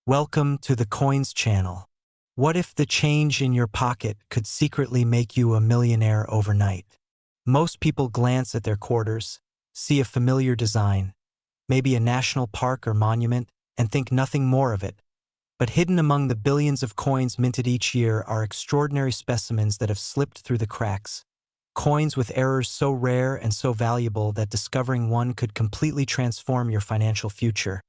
Welcome to the Coins channel. What if the change in your pocket could secretly make you a millionaire overnight? Most people glance at their quarters, see a familiar design, maybe a national park or monument, and think nothing more of it. But hidden among the billions of coins minted each year are extraordinary specimens that have slipped through the cracks. Coins with errors so rare and so valuable that discovering one could completely transform your financial future.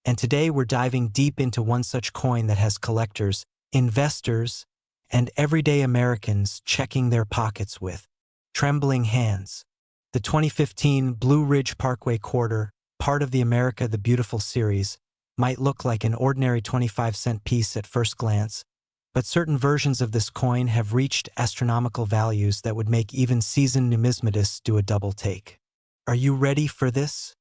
And today we're diving deep into one such coin that has collectors, investors, and everyday Americans checking their pockets with trembling hands. The 2015 Blue Ridge Parkway Quarter, part of the America the Beautiful series, might look like an ordinary 25-cent piece at first glance, but certain versions of this coin have reached astronomical values that would make even seasoned numismatists do a double take. Are you ready for this?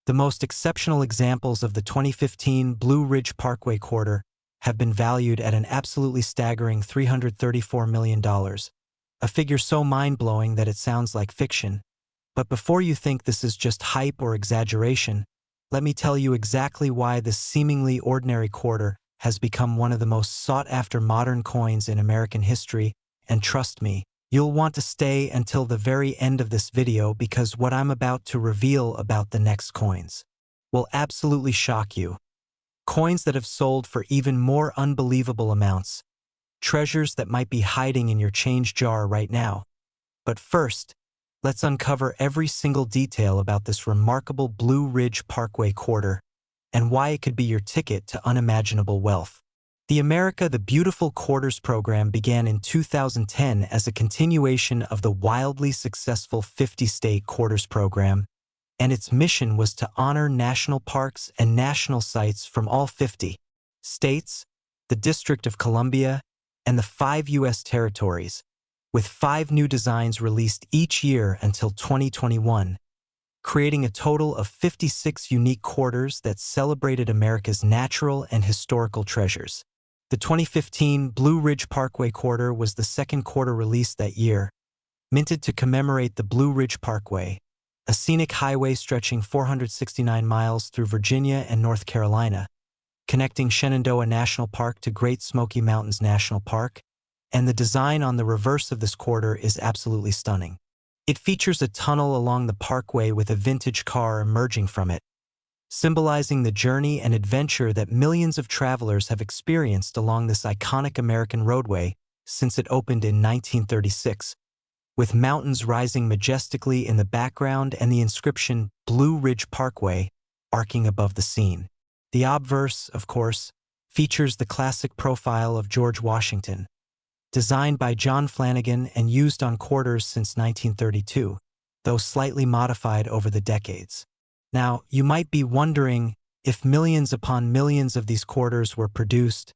The most exceptional examples of the 2015 Blue Ridge Parkway Quarter have been valued at an absolutely staggering $334 million, a figure so mind-blowing that it sounds like fiction. But before you think this is just hype or exaggeration, let me tell you exactly why this seemingly ordinary quarter has become one of the most sought-after modern coins in American history, and trust me, you'll want to stay until the very end of this video because what I'm about to reveal about the next coins will absolutely shock you. Coins that have sold for even more unbelievable amounts. Treasures that might be hiding in your change jar right now. But first, let's uncover every single detail about this remarkable Blue Ridge Parkway Quarter and why it could be your ticket to unimaginable wealth. The America the Beautiful Quarters program began in 2010 as a continuation of the wildly successful 50-state quarters program, and its mission was to honor national parks and national sites from all 50 states, the District of Columbia, and the 5 U.S. territories, with 5 new designs released each year until 2021, creating a total of 56 unique quarters that celebrated America's natural and historical treasures. The 2015 Blue Ridge Parkway Quarter was the second quarter released that year, minted to commemorate the Blue Ridge Parkway, a scenic highway stretching 469 miles through Virginia and North Carolina, connecting Shenandoah National Park to Great Smoky Mountains National Park, and the design on the reverse of this quarter is absolutely stunning. It features a tunnel along the parkway with a vintage car emerging from it, symbolizing the journey and adventure that millions of travelers have experienced along this iconic American roadway since it opened in 1936, with mountains rising majestically in the background and the inscription Blue Ridge Parkway arcing above the scene. The obverse, of course, features the classic profile of George Washington, designed by John Flanagan and used on quarters since 1932, though slightly modified over the decades. Now, you might be wondering, if millions upon millions of these quarters were produced,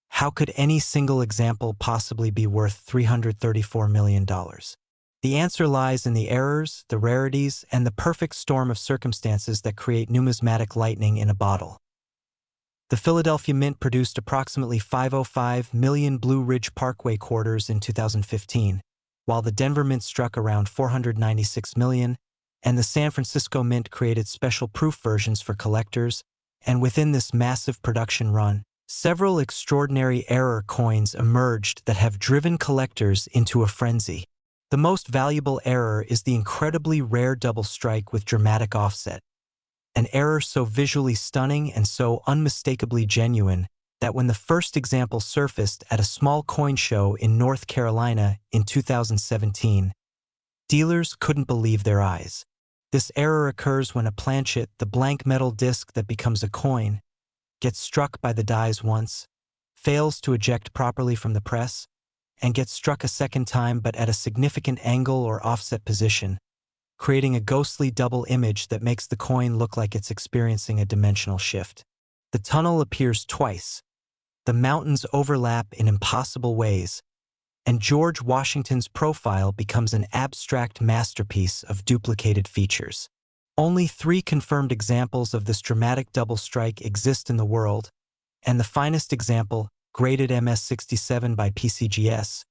how could any single example possibly be worth $334 million? The answer lies in the errors, the rarities, and the perfect storm of circumstances that create numismatic lightning in a bottle. The Philadelphia Mint produced approximately 505 million Blue Ridge Parkway quarters in 2015, while the Denver Mint struck around 496 million, and the San Francisco Mint created special proof versions for collectors, and within this massive production run, several extraordinary error coins emerged that have driven collectors into a frenzy. The most valuable error is the incredibly rare double strike with dramatic offset, an error so visually stunning and so unmistakably genuine that when the first example surfaced at a small coin show in North Carolina in 2017, dealers couldn't believe their eyes. This error occurs when a planchet, the blank metal disc that becomes a coin, gets struck by the dies once, fails to eject properly from the press, and gets struck a second time but at a significant angle or offset position, creating a ghostly double image that makes the coin look like it's experiencing a dimensional shift. The tunnel appears twice, the mountains overlap in impossible ways, and George Washington's profile becomes an abstract masterpiece of duplicated features. Only 3 confirmed examples of this dramatic double strike exist in the world, and the finest example, graded MS-67 by PCGS,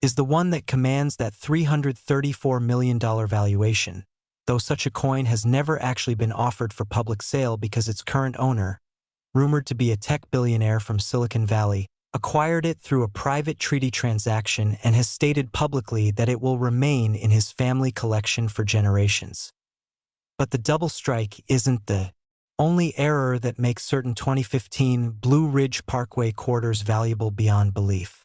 is the one that commands that $334 million valuation, though such a coin has never actually been offered for public sale because its current owner, rumored to be a tech billionaire from Silicon Valley, acquired it through a private treaty transaction and has stated publicly that it will remain in his family collection for generations. But the double strike isn't the only error that makes certain 2015 Blue Ridge Parkway Quarters valuable beyond belief.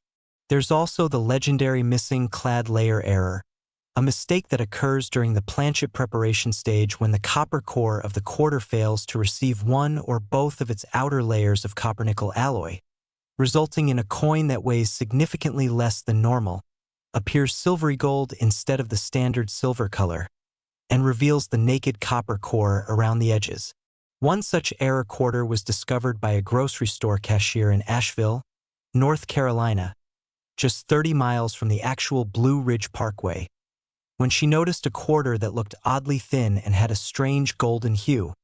There's also the legendary missing clad layer error, a mistake that occurs during the planchet preparation stage when the copper core of the quarter fails to receive one or both of its outer layers of copper-nickel alloy, resulting in a coin that weighs significantly less than normal, appears silvery gold instead of the standard silver color, and reveals the naked copper core around the edges. One such error quarter was discovered by a grocery store cashier in Asheville, North Carolina, just 30 miles from the actual Blue Ridge Parkway, when she noticed a quarter that looked oddly thin and had a strange golden hue,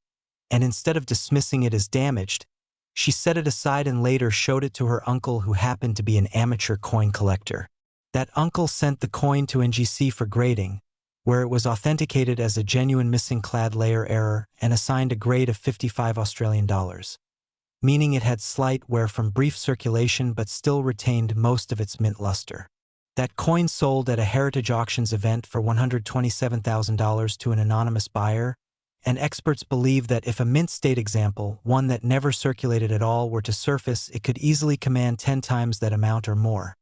and instead of dismissing it as damaged, she set it aside and later showed it to her uncle, who happened to be an amateur coin collector. That uncle sent the coin to NGC for grading, where it was authenticated as a genuine missing clad layer error and assigned a grade of $55, meaning it had slight wear from brief circulation but still retained most of its mint luster. That coin sold at a Heritage Auctions event for $127,000 to an anonymous buyer, and experts believe that if a mint state example, one that never circulated at all, were to surface, it could easily command 10 times that amount or more.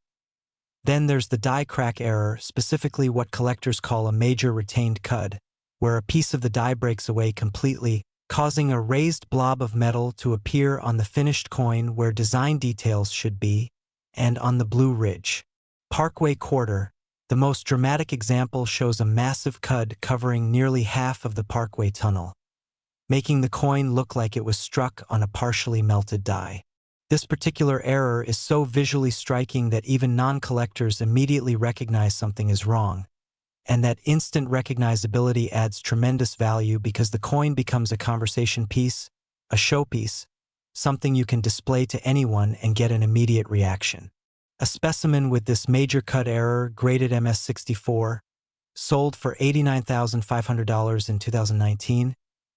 Then there's the die crack error, specifically what collectors call a major retained cud, where a piece of the die breaks away completely, causing a raised blob of metal to appear on the finished coin where design details should be, and on the Blue Ridge Parkway Quarter, the most dramatic example shows a massive cud covering nearly half of the Parkway tunnel, making the coin look like it was struck on a partially melted die. This particular error is so visually striking that even non-collectors immediately recognize something is wrong, and that instant recognizability adds tremendous value because the coin becomes a conversation piece, a showpiece, something you can display to anyone and get an immediate reaction. A specimen with this major cut error, graded MS64, sold for $89,500 in 2019,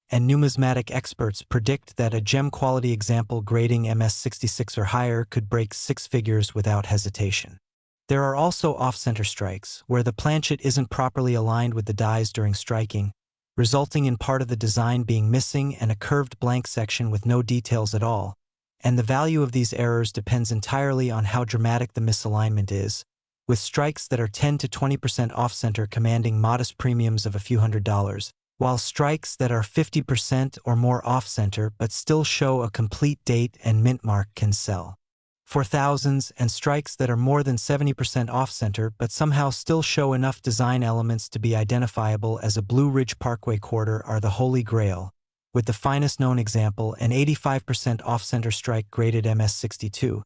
and numismatic experts predict that a gem-quality example grading MS66 or higher could break six figures without hesitation. There are also off-center strikes, where the planchet isn't properly aligned with the dies during striking, resulting in part of the design being missing and a curved blank section with no details at all, and the value of these errors depends entirely on how dramatic the misalignment is, with strikes that are 10 to 20% off-center commanding modest premiums of a few $100s, while strikes that are 50% or more off-center but still show a complete date and mint mark can sell for thousands, and strikes that are more than 70% off-center but somehow still show enough design elements to be identifiable as a Blue Ridge Parkway Quarter are the holy grail, with the finest known example, an 85% off-center strike graded MS62,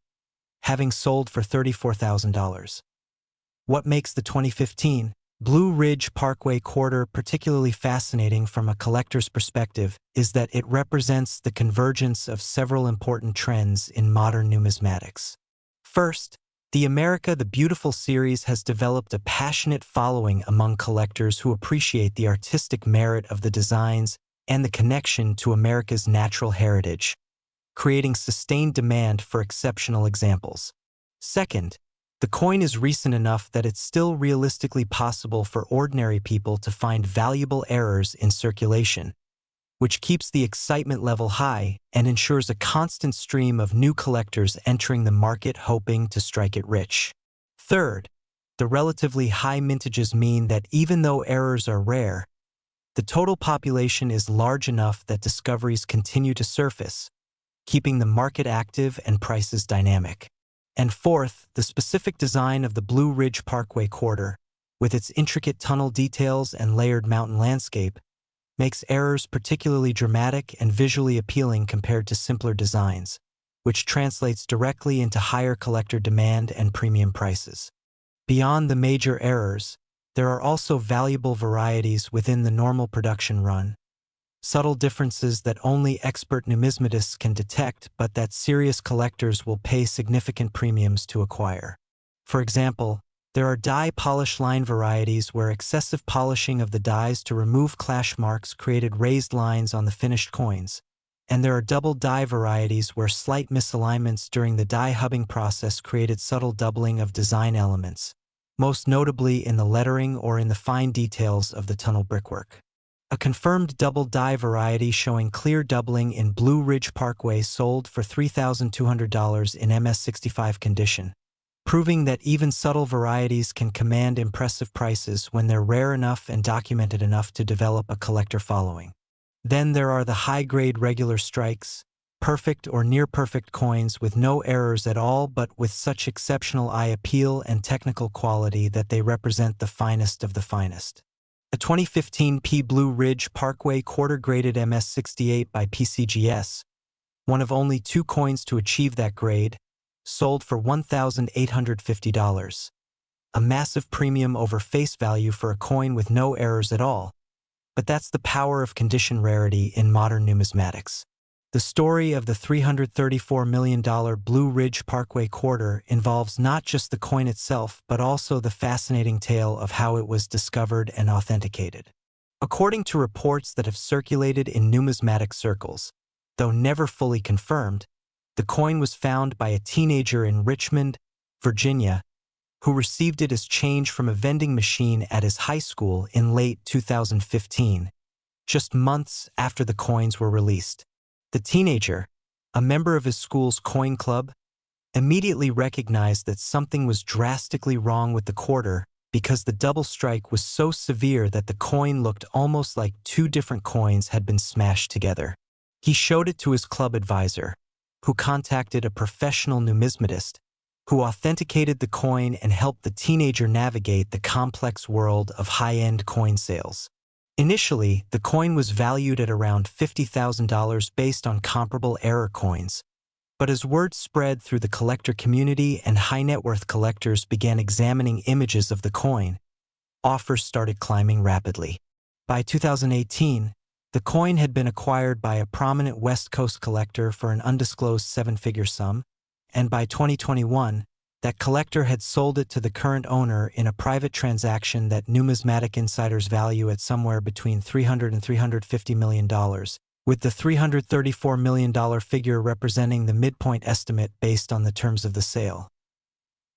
having sold for $34,000. What makes the 2015 Blue Ridge Parkway Quarter particularly fascinating from a collector's perspective is that it represents the convergence of several important trends in modern numismatics. First, the America the Beautiful series has developed a passionate following among collectors who appreciate the artistic merit of the designs and the connection to America's natural heritage, creating sustained demand for exceptional examples. Second, the coin is recent enough that it's still realistically possible for ordinary people to find valuable errors in circulation, which keeps the excitement level high and ensures a constant stream of new collectors entering the market hoping to strike it rich. Third, the relatively high mintages mean that even though errors are rare, the total population is large enough that discoveries continue to surface, keeping the market active and prices dynamic. And fourth, the specific design of the Blue Ridge Parkway Quarter, with its intricate tunnel details and layered mountain landscape, makes errors particularly dramatic and visually appealing compared to simpler designs, which translates directly into higher collector demand and premium prices. Beyond the major errors, there are also valuable varieties within the normal production run, subtle differences that only expert numismatists can detect but that serious collectors will pay significant premiums to acquire. For example, there are die polish line varieties where excessive polishing of the dies to remove clash marks created raised lines on the finished coins, And there are double die varieties where slight misalignments during the die hubbing process created subtle doubling of design elements, most notably in the lettering or in the fine details of the tunnel brickwork. A confirmed double die variety showing clear doubling in Blue Ridge Parkway sold for $3,200 in MS65 condition, proving that even subtle varieties can command impressive prices when they're rare enough and documented enough to develop a collector following. Then there are the high-grade regular strikes, perfect or near-perfect coins with no errors at all but with such exceptional eye appeal and technical quality that they represent the finest of the finest. A 2015 Blue Ridge Parkway Quarter graded MS68 by PCGS, one of only 2 coins to achieve that grade, sold for $1,850. A massive premium over face value for a coin with no errors at all. But that's the power of condition rarity in modern numismatics. The story of the $334 million Blue Ridge Parkway Quarter involves not just the coin itself, but also the fascinating tale of how it was discovered and authenticated. According to reports that have circulated in numismatic circles, though never fully confirmed, the coin was found by a teenager in Richmond, Virginia, who received it as change from a vending machine at his high school in late 2015, just months after the coins were released. The teenager, a member of his school's coin club, immediately recognized that something was drastically wrong with the quarter because the double strike was so severe that the coin looked almost like 2 different coins had been smashed together. He showed it to his club advisor, who contacted a professional numismatist, who authenticated the coin and helped the teenager navigate the complex world of high-end coin sales. Initially, the coin was valued at around $50,000 based on comparable error coins, but as word spread through the collector community and high-net-worth collectors began examining images of the coin, offers started climbing rapidly. By 2018, the coin had been acquired by a prominent West Coast collector for an undisclosed 7-figure sum, and by 2021, that collector had sold it to the current owner in a private transaction that numismatic insiders value at somewhere between $300 and $350 million, with the $334 million figure representing the midpoint estimate based on the terms of the sale.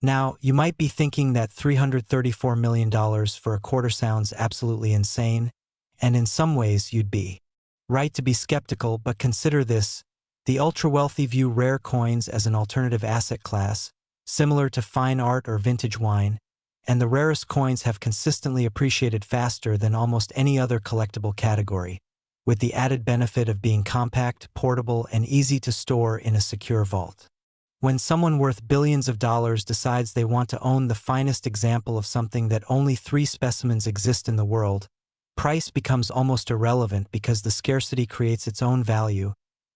Now, you might be thinking that $334 million for a quarter sounds absolutely insane, and in some ways you'd be right to be skeptical, but consider this. The ultra-wealthy view rare coins as an alternative asset class, similar to fine art or vintage wine, and the rarest coins have consistently appreciated faster than almost any other collectible category, with the added benefit of being compact, portable, and easy to store in a secure vault. When someone worth billions of dollars decides they want to own the finest example of something that only 3 specimens exist in the world, price becomes almost irrelevant because the scarcity creates its own value,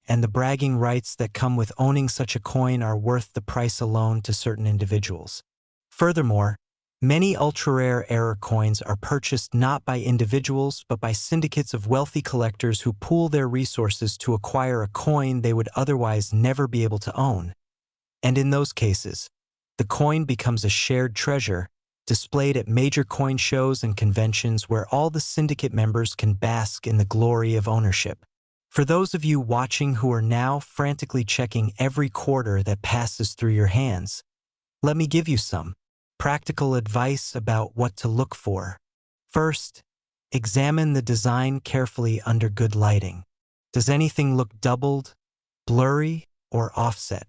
and the bragging rights that come with owning such a coin are worth the price alone to certain individuals. Furthermore, many ultra-rare error coins are purchased not by individuals but by syndicates of wealthy collectors who pool their resources to acquire a coin they would otherwise never be able to own. And in those cases, the coin becomes a shared treasure, displayed at major coin shows and conventions where all the syndicate members can bask in the glory of ownership. For those of you watching who are now frantically checking every quarter that passes through your hands, let me give you some practical advice about what to look for. First, examine the design carefully under good lighting. Does anything look doubled, blurry, or offset?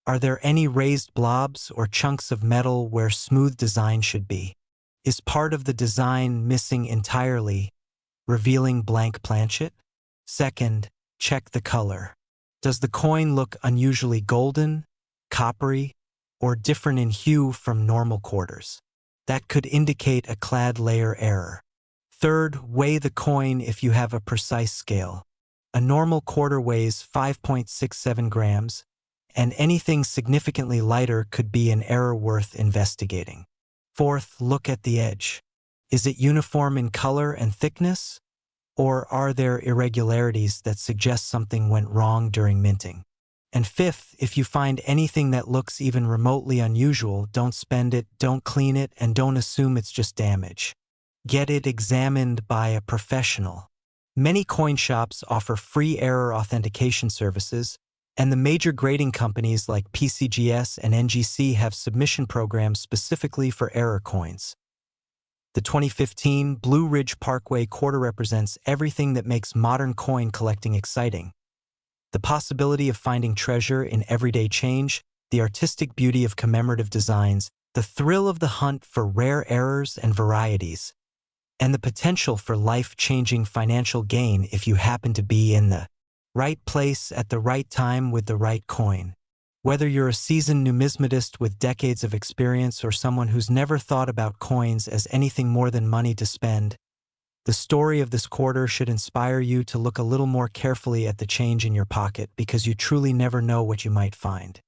Are there any raised blobs or chunks of metal where smooth design should be? Is part of the design missing entirely, revealing blank planchet? Second, check the color. Does the coin look unusually golden, coppery, or different in hue from normal quarters? That could indicate a clad layer error. Third, weigh the coin if you have a precise scale. A normal quarter weighs 5.67 grams, and anything significantly lighter could be an error worth investigating. Fourth, look at the edge. Is it uniform in color and thickness? Or are there irregularities that suggest something went wrong during minting? And fifth, if you find anything that looks even remotely unusual, don't spend it, don't clean it, and don't assume it's just damage. Get it examined by a professional. Many coin shops offer free error authentication services, and the major grading companies like PCGS and NGC have submission programs specifically for error coins. The 2015 Blue Ridge Parkway Quarter represents everything that makes modern coin collecting exciting. The possibility of finding treasure in everyday change, the artistic beauty of commemorative designs, the thrill of the hunt for rare errors and varieties, and the potential for life-changing financial gain if you happen to be in the right place at the right time with the right coin. Whether you're a seasoned numismatist with decades of experience or someone who's never thought about coins as anything more than money to spend, the story of this quarter should inspire you to look a little more carefully at the change in your pocket because you truly never know what you might find.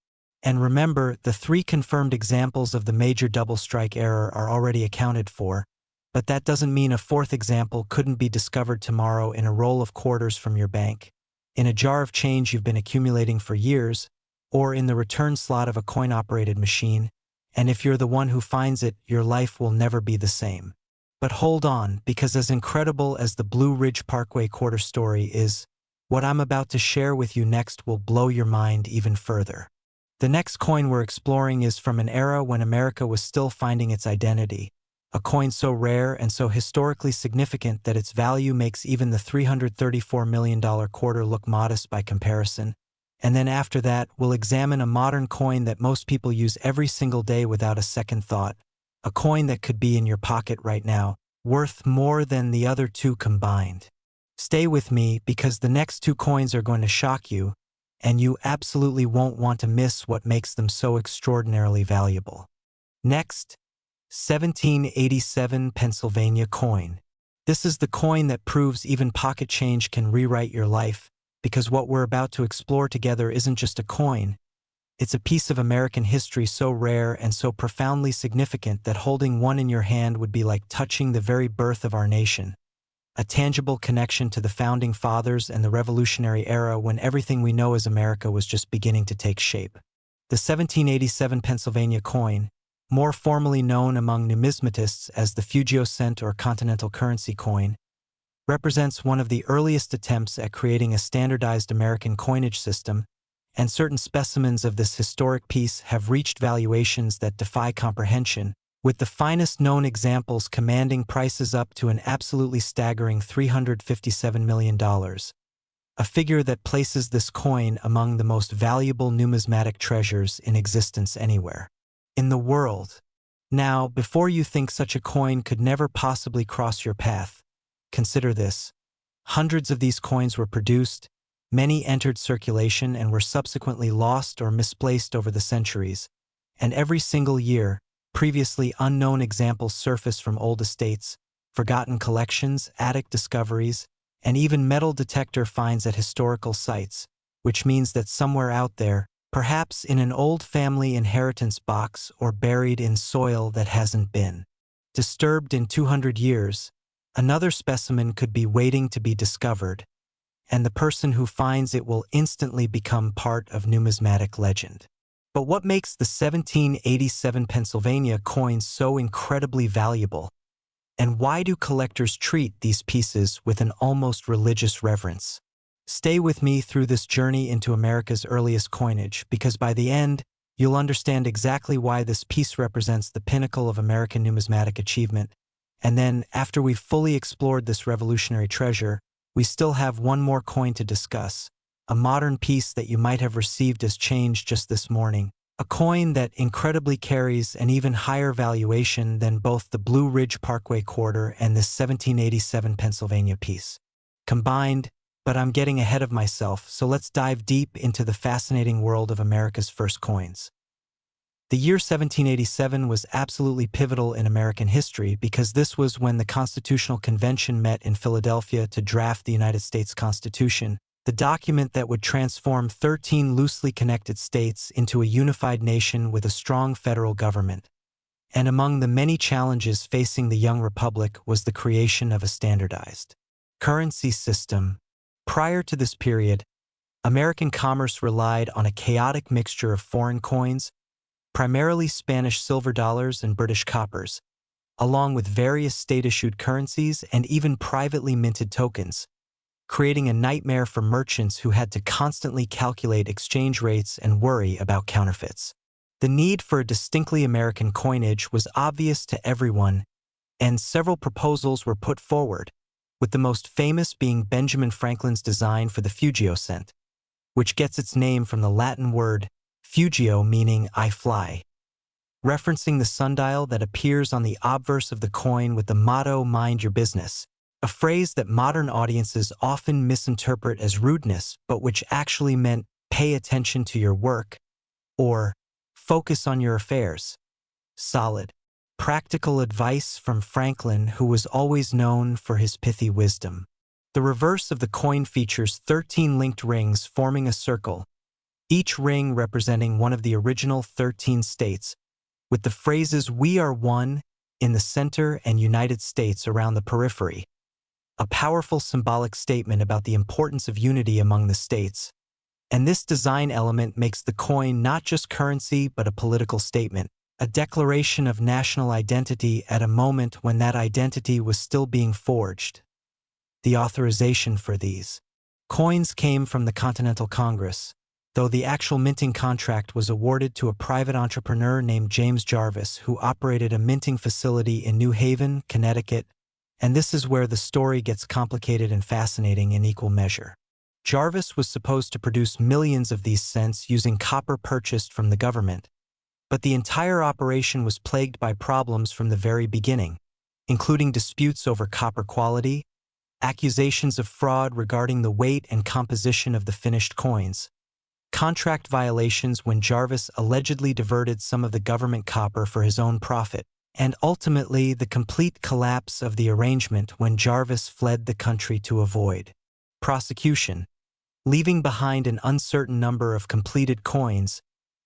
And remember, the 3 confirmed examples of the major double strike error are already accounted for, but that doesn't mean a 4th example couldn't be discovered tomorrow in a roll of quarters from your bank, in a jar of change you've been accumulating for years, or in the return slot of a coin-operated machine, and if you're the one who finds it, your life will never be the same. But hold on, because as incredible as the Blue Ridge Parkway Quarter story is, what I'm about to share with you next will blow your mind even further. The next coin we're exploring is from an era when America was still finding its identity, a coin so rare and so historically significant that its value makes even the $334 million quarter look modest by comparison. And then after that, we'll examine a modern coin that most people use every single day without a second thought, a coin that could be in your pocket right now, worth more than the other 2 combined. Stay with me because the next 2 coins are going to shock you, and you absolutely won't want to miss what makes them so extraordinarily valuable. Next, 1787 Pennsylvania coin. This is the coin that proves even pocket change can rewrite your life, because what we're about to explore together isn't just a coin. It's a piece of American history so rare and so profoundly significant that holding one in your hand would be like touching the very birth of our nation, a tangible connection to the Founding Fathers and the Revolutionary Era when everything we know as America was just beginning to take shape. The 1787 Pennsylvania coin, more formally known among numismatists as the Fugio Cent or Continental Currency coin, represents one of the earliest attempts at creating a standardized American coinage system, and certain specimens of this historic piece have reached valuations that defy comprehension, with the finest known examples commanding prices up to an absolutely staggering $357 million, a figure that places this coin among the most valuable numismatic treasures in existence anywhere in the world. Now, before you think such a coin could never possibly cross your path, consider this. Hundreds of these coins were produced, many entered circulation and were subsequently lost or misplaced over the centuries, and every single year, previously unknown examples surface from old estates, forgotten collections, attic discoveries, and even metal detector finds at historical sites, which means that somewhere out there, perhaps in an old family inheritance box or buried in soil that hasn't been disturbed in 200 years, another specimen could be waiting to be discovered, and the person who finds it will instantly become part of numismatic legend. But what makes the 1787 Pennsylvania coin so incredibly valuable? And why do collectors treat these pieces with an almost religious reverence? Stay with me through this journey into America's earliest coinage, because by the end, you'll understand exactly why this piece represents the pinnacle of American numismatic achievement. And then, after we've fully explored this revolutionary treasure, we still have one more coin to discuss, a modern piece that you might have received as change just this morning, a coin that incredibly carries an even higher valuation than both the Blue Ridge Parkway Quarter and this 1787 Pennsylvania piece combined. But I'm getting ahead of myself, so let's dive deep into the fascinating world of America's first coins. The year 1787 was absolutely pivotal in American history because this was when the Constitutional Convention met in Philadelphia to draft the United States Constitution, the document that would transform 13 loosely connected states into a unified nation with a strong federal government. And among the many challenges facing the young republic was the creation of a standardized currency system. Prior to this period, American commerce relied on a chaotic mixture of foreign coins, primarily Spanish silver dollars and British coppers, along with various state-issued currencies and even privately minted tokens, creating a nightmare for merchants who had to constantly calculate exchange rates and worry about counterfeits. The need for a distinctly American coinage was obvious to everyone, and several proposals were put forward, with the most famous being Benjamin Franklin's design for the Fugio Cent, which gets its name from the Latin word fugio, meaning I fly, referencing the sundial that appears on the obverse of the coin with the motto "Mind your business," a phrase that modern audiences often misinterpret as rudeness, but which actually meant pay attention to your work or focus on your affairs. Solid, practical advice from Franklin, who was always known for his pithy wisdom. The reverse of the coin features 13 linked rings forming a circle, each ring representing one of the original 13 states, with the phrases "We are one" in the center and "United States" around the periphery, a powerful symbolic statement about the importance of unity among the states. And this design element makes the coin not just currency but a political statement, a declaration of national identity at a moment when that identity was still being forged. The authorization for these coins came from the Continental Congress, though the actual minting contract was awarded to a private entrepreneur named James Jarvis, who operated a minting facility in New Haven, Connecticut, and this is where the story gets complicated and fascinating in equal measure. Jarvis was supposed to produce millions of these cents using copper purchased from the government, but the entire operation was plagued by problems from the very beginning, including disputes over copper quality, accusations of fraud regarding the weight and composition of the finished coins, contract violations when Jarvis allegedly diverted some of the government copper for his own profit, and ultimately the complete collapse of the arrangement when Jarvis fled the country to avoid prosecution, leaving behind an uncertain number of completed coins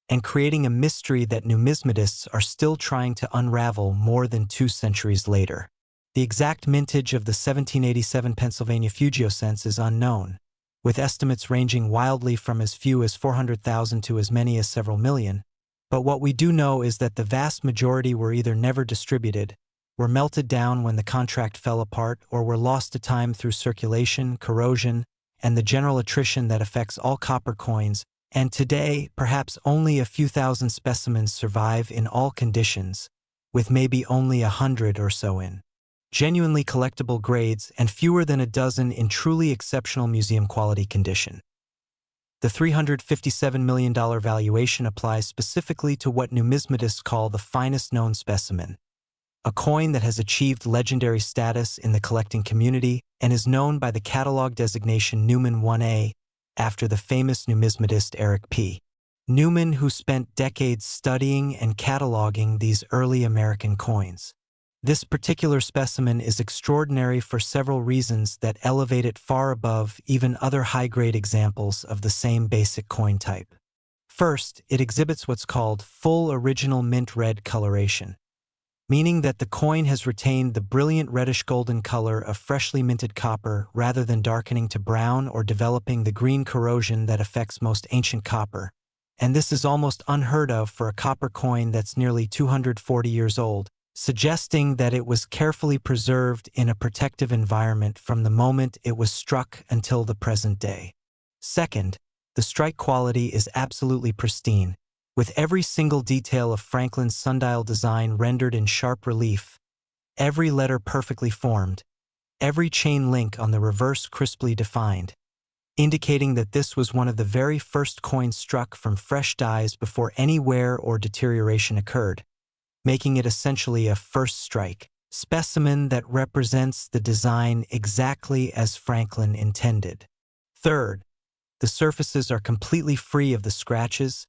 and creating a mystery that numismatists are still trying to unravel more than 2 centuries later. The exact mintage of the 1787 Pennsylvania Fugio Cents is unknown, with estimates ranging wildly from as few as 400,000 to as many as several million. But what we do know is that the vast majority were either never distributed, were melted down when the contract fell apart, or were lost to time through circulation, corrosion, and the general attrition that affects all copper coins, and today perhaps only a few thousand specimens survive in all conditions, with maybe only 100 or so in genuinely collectible grades and fewer than a dozen in truly exceptional museum-quality condition. The $357 million valuation applies specifically to what numismatists call the finest known specimen, a coin that has achieved legendary status in the collecting community and is known by the catalog designation Newman 1A, after the famous numismatist Eric P. Newman, who spent decades studying and cataloging these early American coins. This particular specimen is extraordinary for several reasons that elevate it far above even other high-grade examples of the same basic coin type. First, it exhibits what's called full original mint red coloration, meaning that the coin has retained the brilliant reddish-golden color of freshly minted copper rather than darkening to brown or developing the green corrosion that affects most ancient copper, and this is almost unheard of for a copper coin that's nearly 240 years old, suggesting that it was carefully preserved in a protective environment from the moment it was struck until the present day. Second, the strike quality is absolutely pristine, with every single detail of Franklin's sundial design rendered in sharp relief, every letter perfectly formed, every chain link on the reverse crisply defined, indicating that this was one of the very first coins struck from fresh dies before any wear or deterioration occurred, making it essentially a first strike specimen that represents the design exactly as Franklin intended. Third, the surfaces are completely free of the scratches,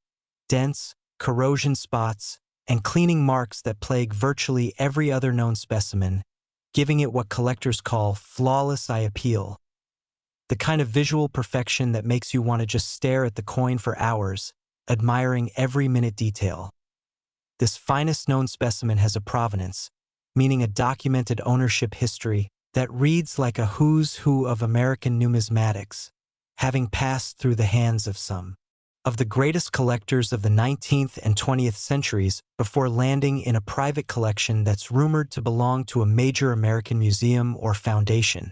dents, corrosion spots, and cleaning marks that plague virtually every other known specimen, giving it what collectors call flawless eye appeal, the kind of visual perfection that makes you want to just stare at the coin for hours, admiring every minute detail. This finest known specimen has a provenance, meaning a documented ownership history that reads like a who's who of American numismatics, having passed through the hands of some of the greatest collectors of the 19th and 20th centuries before landing in a private collection that's rumored to belong to a major American museum or foundation.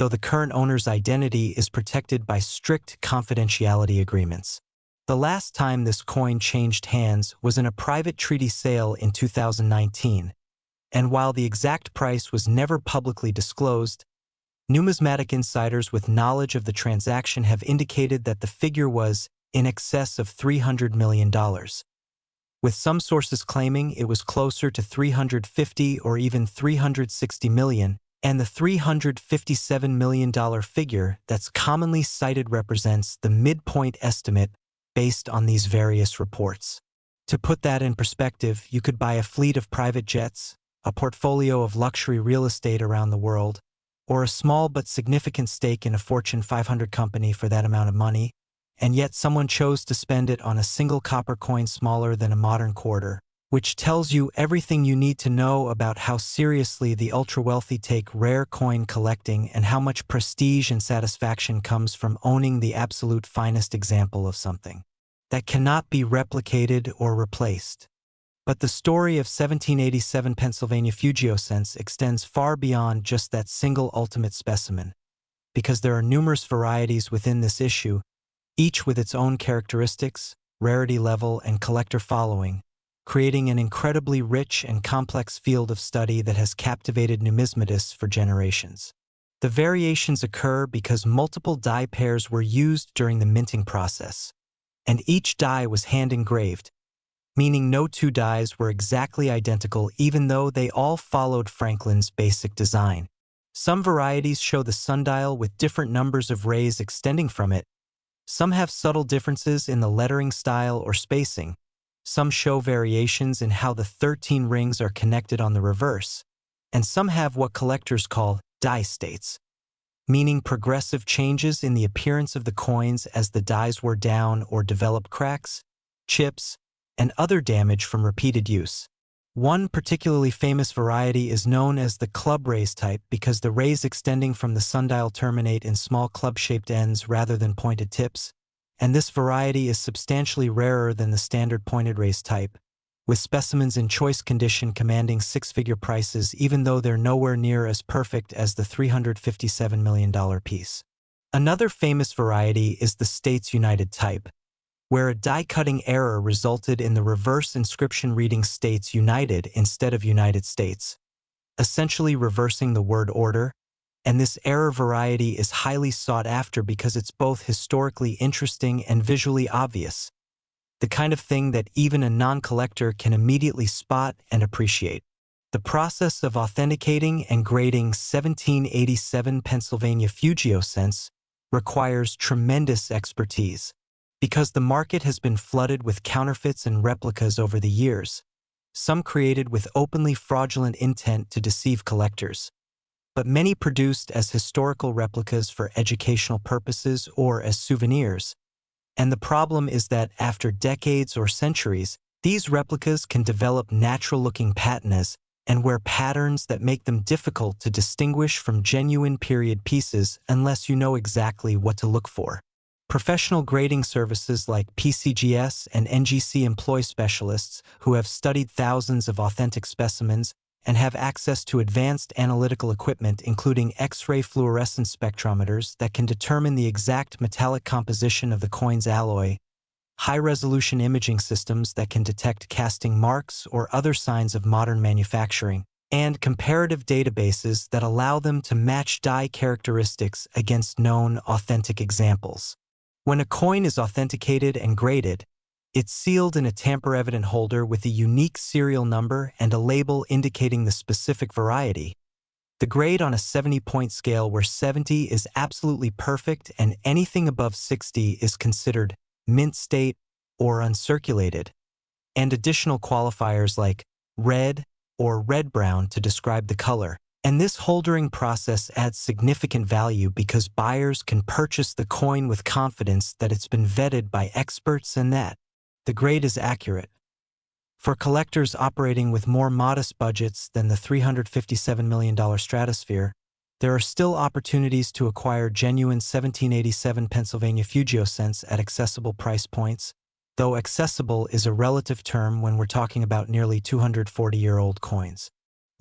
though the current owner's identity is protected by strict confidentiality agreements. The last time this coin changed hands was in a private treaty sale in 2019, and while the exact price was never publicly disclosed, numismatic insiders with knowledge of the transaction have indicated that the figure was in excess of $300 million, with some sources claiming it was closer to 350 or even 360 million, and the $357 million figure that's commonly cited represents the midpoint estimate based on these various reports. To put that in perspective, you could buy a fleet of private jets, a portfolio of luxury real estate around the world, or a small but significant stake in a Fortune 500 company for that amount of money, and yet someone chose to spend it on a single copper coin smaller than a modern quarter, which tells you everything you need to know about how seriously the ultra-wealthy take rare coin collecting and how much prestige and satisfaction comes from owning the absolute finest example of something that cannot be replicated or replaced. But the story of 1787 Pennsylvania Fugio Cents extends far beyond just that single ultimate specimen, because there are numerous varieties within this issue, each with its own characteristics, rarity level, and collector following, creating an incredibly rich and complex field of study that has captivated numismatists for generations. The variations occur because multiple die pairs were used during the minting process, and each die was hand-engraved, meaning no two dies were exactly identical even though they all followed Franklin's basic design. Some varieties show the sundial with different numbers of rays extending from it. Some have subtle differences in the lettering style or spacing. Some show variations in how the 13 rings are connected on the reverse. And some have what collectors call die states, meaning progressive changes in the appearance of the coins as the dies wear down or develop cracks, chips, and other damage from repeated use. One particularly famous variety is known as the club rays type because the rays extending from the sundial terminate in small club-shaped ends rather than pointed tips, and this variety is substantially rarer than the standard pointed rays type, with specimens in choice condition commanding six-figure prices even though they're nowhere near as perfect as the $357 million piece. Another famous variety is the States United type, where a die-cutting error resulted in the reverse inscription reading States United instead of United States, essentially reversing the word order, and this error variety is highly sought after because it's both historically interesting and visually obvious, the kind of thing that even a non-collector can immediately spot and appreciate. The process of authenticating and grading 1787 Pennsylvania Fugio Cents requires tremendous expertise, because the market has been flooded with counterfeits and replicas over the years, some created with openly fraudulent intent to deceive collectors, but many produced as historical replicas for educational purposes or as souvenirs. And the problem is that after decades or centuries, these replicas can develop natural-looking patinas and wear patterns that make them difficult to distinguish from genuine period pieces unless you know exactly what to look for. Professional grading services like PCGS and NGC employ specialists who have studied thousands of authentic specimens and have access to advanced analytical equipment including X-ray fluorescence spectrometers that can determine the exact metallic composition of the coin's alloy, high-resolution imaging systems that can detect casting marks or other signs of modern manufacturing, and comparative databases that allow them to match die characteristics against known authentic examples. When a coin is authenticated and graded, it's sealed in a tamper-evident holder with a unique serial number and a label indicating the specific variety. The grade on a 70-point scale where 70 is absolutely perfect and anything above 60 is considered mint state or uncirculated, and additional qualifiers like red or red-brown to describe the color. And this holdering process adds significant value because buyers can purchase the coin with confidence that it's been vetted by experts and that the grade is accurate. For collectors operating with more modest budgets than the $357 million stratosphere, there are still opportunities to acquire genuine 1787 Pennsylvania Fugio Cents at accessible price points, though accessible is a relative term when we're talking about nearly 240-year-old coins.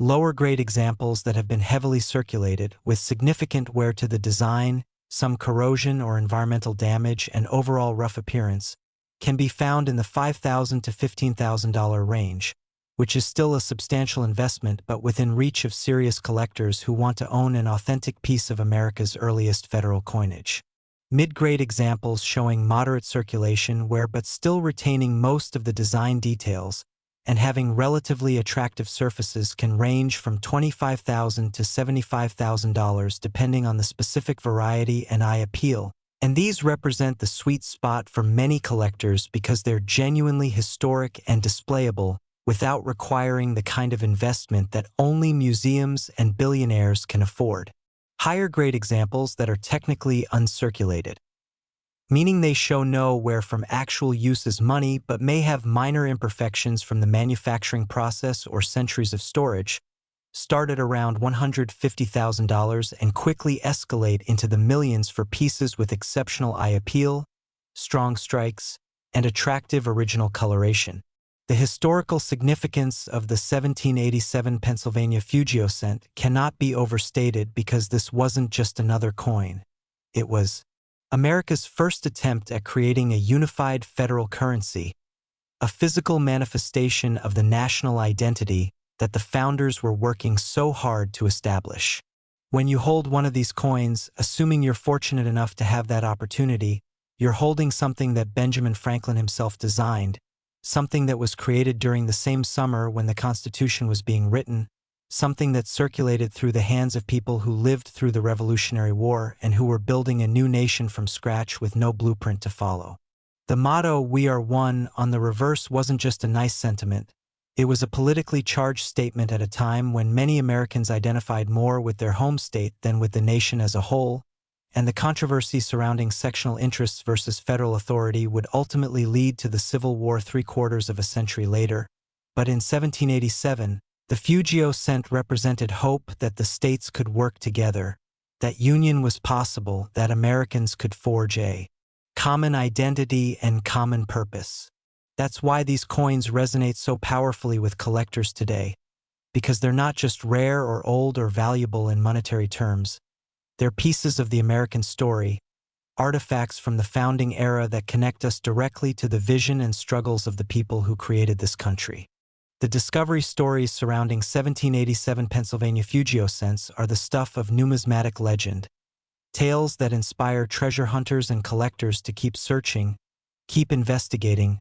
Lower-grade examples that have been heavily circulated, with significant wear to the design, some corrosion or environmental damage, and overall rough appearance, can be found in the $5,000 to $15,000 range, which is still a substantial investment but within reach of serious collectors who want to own an authentic piece of America's earliest federal coinage. Mid-grade examples showing moderate circulation wear but still retaining most of the design details and having relatively attractive surfaces can range from $25,000 to $75,000 depending on the specific variety and eye appeal, and these represent the sweet spot for many collectors because they're genuinely historic and displayable without requiring the kind of investment that only museums and billionaires can afford. Higher-grade examples that are technically uncirculated, meaning they show no wear from actual use as money but may have minor imperfections from the manufacturing process or centuries of storage, start at around $150,000 and quickly escalate into the millions for pieces with exceptional eye appeal, strong strikes, and attractive original coloration. The historical significance of the 1787 Pennsylvania Fugio Cent cannot be overstated because this wasn't just another coin. It was America's first attempt at creating a unified federal currency, a physical manifestation of the national identity that the founders were working so hard to establish. When you hold one of these coins, assuming you're fortunate enough to have that opportunity, you're holding something that Benjamin Franklin himself designed, something that was created during the same summer when the Constitution was being written, something that circulated through the hands of people who lived through the Revolutionary War and who were building a new nation from scratch with no blueprint to follow. The motto, "We are one," on the reverse wasn't just a nice sentiment. It was a politically charged statement at a time when many Americans identified more with their home state than with the nation as a whole, and the controversy surrounding sectional interests versus federal authority would ultimately lead to the Civil War 3/4 of a century later. But in 1787, the Fugio Cent represented hope that the states could work together, that union was possible, that Americans could forge a common identity and common purpose. That's why these coins resonate so powerfully with collectors today, because they're not just rare or old or valuable in monetary terms. They're pieces of the American story, artifacts from the founding era that connect us directly to the vision and struggles of the people who created this country. The discovery stories surrounding 1787 Pennsylvania Fugio Cents are the stuff of numismatic legend, tales that inspire treasure hunters and collectors to keep searching, keep investigating,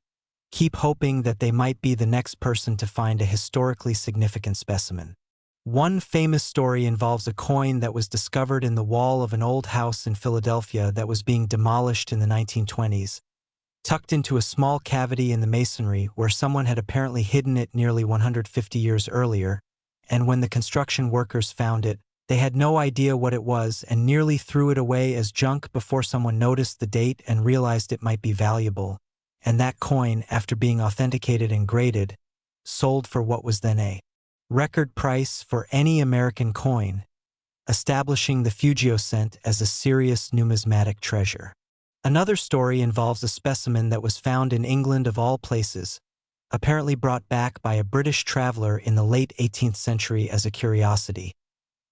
keep hoping that they might be the next person to find a historically significant specimen. One famous story involves a coin that was discovered in the wall of an old house in Philadelphia that was being demolished in the 1920s, tucked into a small cavity in the masonry where someone had apparently hidden it nearly 150 years earlier, and when the construction workers found it, they had no idea what it was and nearly threw it away as junk before someone noticed the date and realized it might be valuable. And that coin, after being authenticated and graded, sold for what was then a record price for any American coin, establishing the Fugio Cent as a serious numismatic treasure. Another story involves a specimen that was found in England of all places, apparently brought back by a British traveler in the late 18th century as a curiosity,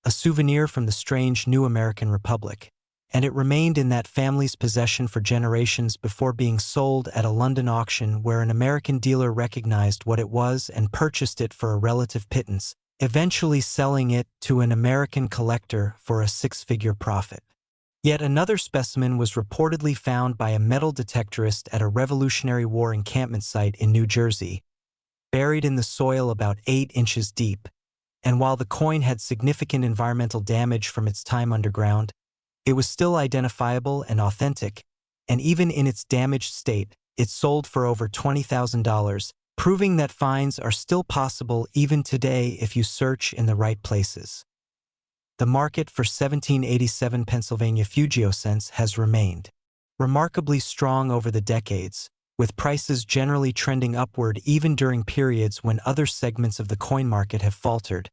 a souvenir from the strange new American Republic, and it remained in that family's possession for generations before being sold at a London auction where an American dealer recognized what it was and purchased it for a relative pittance, eventually selling it to an American collector for a six-figure profit. Yet another specimen was reportedly found by a metal detectorist at a Revolutionary War encampment site in New Jersey, buried in the soil about 8 inches deep, and while the coin had significant environmental damage from its time underground, it was still identifiable and authentic, and even in its damaged state, it sold for over $20,000, proving that finds are still possible even today if you search in the right places. The market for 1787 Pennsylvania Fugio Cents has remained remarkably strong over the decades, with prices generally trending upward even during periods when other segments of the coin market have faltered.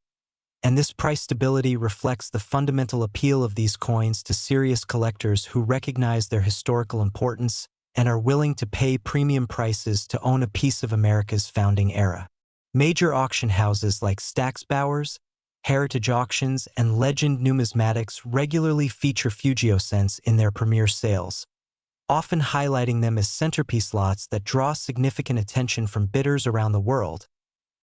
And this price stability reflects the fundamental appeal of these coins to serious collectors who recognize their historical importance and are willing to pay premium prices to own a piece of America's founding era. Major auction houses like Stack's Bowers, heritage auctions, and legend numismatics regularly feature Fugio Cents in their premier sales, often highlighting them as centerpiece lots that draw significant attention from bidders around the world.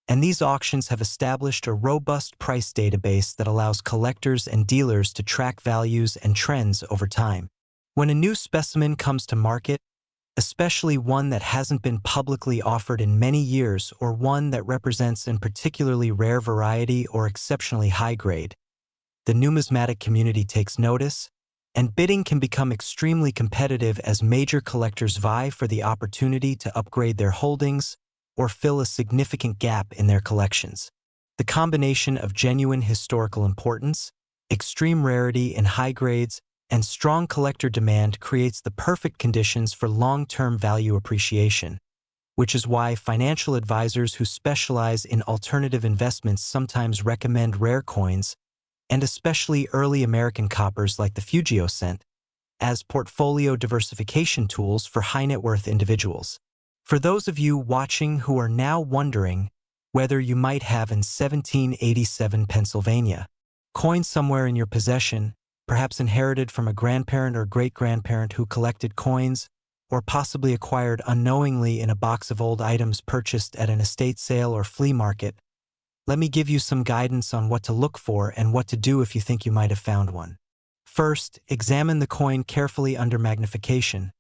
And these auctions have established a robust price database that allows collectors and dealers to track values and trends over time. When a new specimen comes to market, especially one that hasn't been publicly offered in many years or one that represents a particularly rare variety or exceptionally high grade, the numismatic community takes notice, and bidding can become extremely competitive as major collectors vie for the opportunity to upgrade their holdings or fill a significant gap in their collections. The combination of genuine historical importance, extreme rarity in high grades, and strong collector demand creates the perfect conditions for long-term value appreciation, which is why financial advisors who specialize in alternative investments sometimes recommend rare coins, and especially early American coppers like the Fugio Cent, as portfolio diversification tools for high-net-worth individuals. For those of you watching who are now wondering whether you might have an 1787 Pennsylvania coin somewhere in your possession, perhaps inherited from a grandparent or great-grandparent who collected coins, or possibly acquired unknowingly in a box of old items purchased at an estate sale or flea market, let me give you some guidance on what to look for and what to do if you think you might have found one. First, examine the coin carefully under magnification,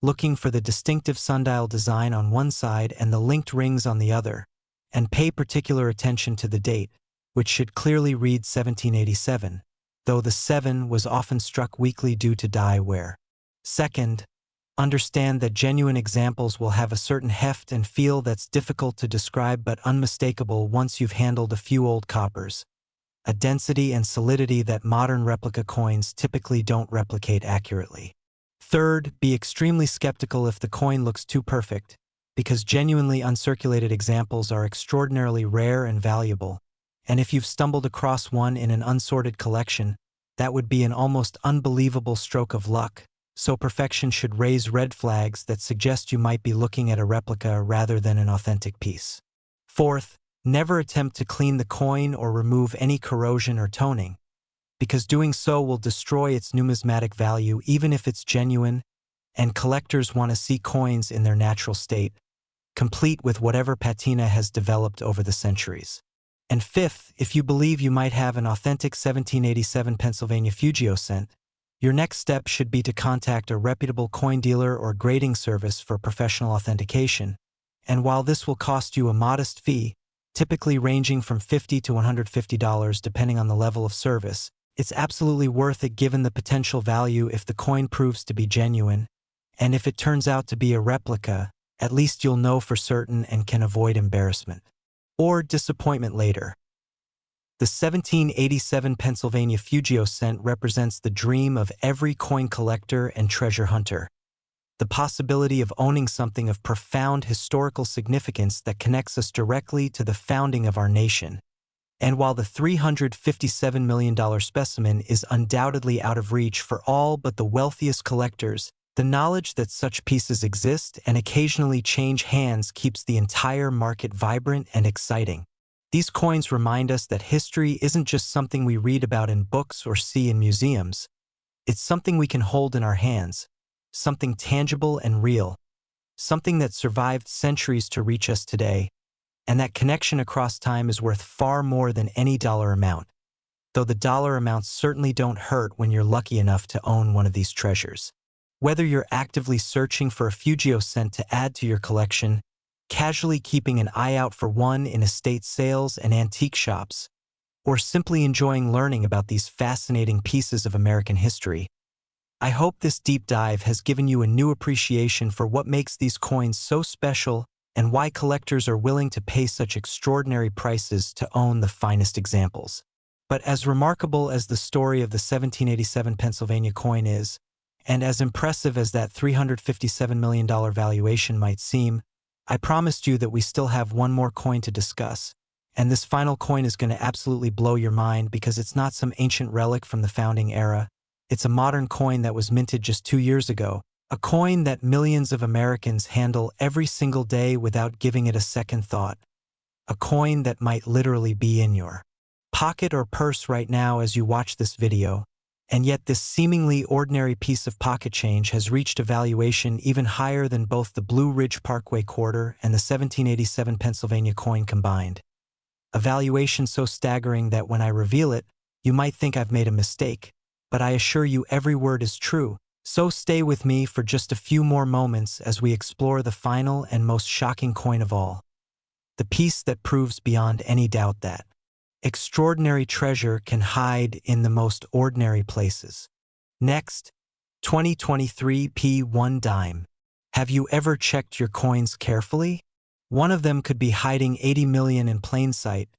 looking for the distinctive sundial design on one side and the linked rings on the other, and pay particular attention to the date, which should clearly read 1787. Though the 7 was often struck weakly due to die wear. Second, understand that genuine examples will have a certain heft and feel that's difficult to describe but unmistakable once you've handled a few old coppers, a density and solidity that modern replica coins typically don't replicate accurately. Third, be extremely skeptical if the coin looks too perfect, because genuinely uncirculated examples are extraordinarily rare and valuable, and if you've stumbled across one in an unsorted collection, that would be an almost unbelievable stroke of luck, so perfection should raise red flags that suggest you might be looking at a replica rather than an authentic piece. Fourth, never attempt to clean the coin or remove any corrosion or toning, because doing so will destroy its numismatic value even if it's genuine, and collectors want to see coins in their natural state, complete with whatever patina has developed over the centuries. And fifth, if you believe you might have an authentic 1787 Pennsylvania Fugio Cent, your next step should be to contact a reputable coin dealer or grading service for professional authentication, and while this will cost you a modest fee, typically ranging from $50 to $150 depending on the level of service, it's absolutely worth it given the potential value if the coin proves to be genuine, and if it turns out to be a replica, at least you'll know for certain and can avoid embarrassment or disappointment later. The 1787 Pennsylvania Fugio Cent represents the dream of every coin collector and treasure hunter. The possibility of owning something of profound historical significance that connects us directly to the founding of our nation. And while the $357 million specimen is undoubtedly out of reach for all but the wealthiest collectors, the knowledge that such pieces exist and occasionally change hands keeps the entire market vibrant and exciting. These coins remind us that history isn't just something we read about in books or see in museums. It's something we can hold in our hands, something tangible and real, something that survived centuries to reach us today, and that connection across time is worth far more than any dollar amount, though the dollar amounts certainly don't hurt when you're lucky enough to own one of these treasures. Whether you're actively searching for a Fugio Cent to add to your collection, casually keeping an eye out for one in estate sales and antique shops, or simply enjoying learning about these fascinating pieces of American history, I hope this deep dive has given you a new appreciation for what makes these coins so special and why collectors are willing to pay such extraordinary prices to own the finest examples. But as remarkable as the story of the 1787 Pennsylvania coin is, and as impressive as that $357 million valuation might seem, I promised you that we still have one more coin to discuss, and this final coin is going to absolutely blow your mind because it's not some ancient relic from the founding era. It's a modern coin that was minted just 2 years ago, a coin that millions of Americans handle every single day without giving it a second thought, a coin that might literally be in your pocket or purse right now as you watch this video, and yet this seemingly ordinary piece of pocket change has reached a valuation even higher than both the Blue Ridge Parkway Quarter and the 1787 Pennsylvania coin combined. A valuation so staggering that when I reveal it, you might think I've made a mistake, but I assure you every word is true. So stay with me for just a few more moments as we explore the final and most shocking coin of all. The piece that proves beyond any doubt that extraordinary treasure can hide in the most ordinary places. Next, 2023 P1 dime. Have you ever checked your coins carefully? One of them could be hiding 80 million in plain sight,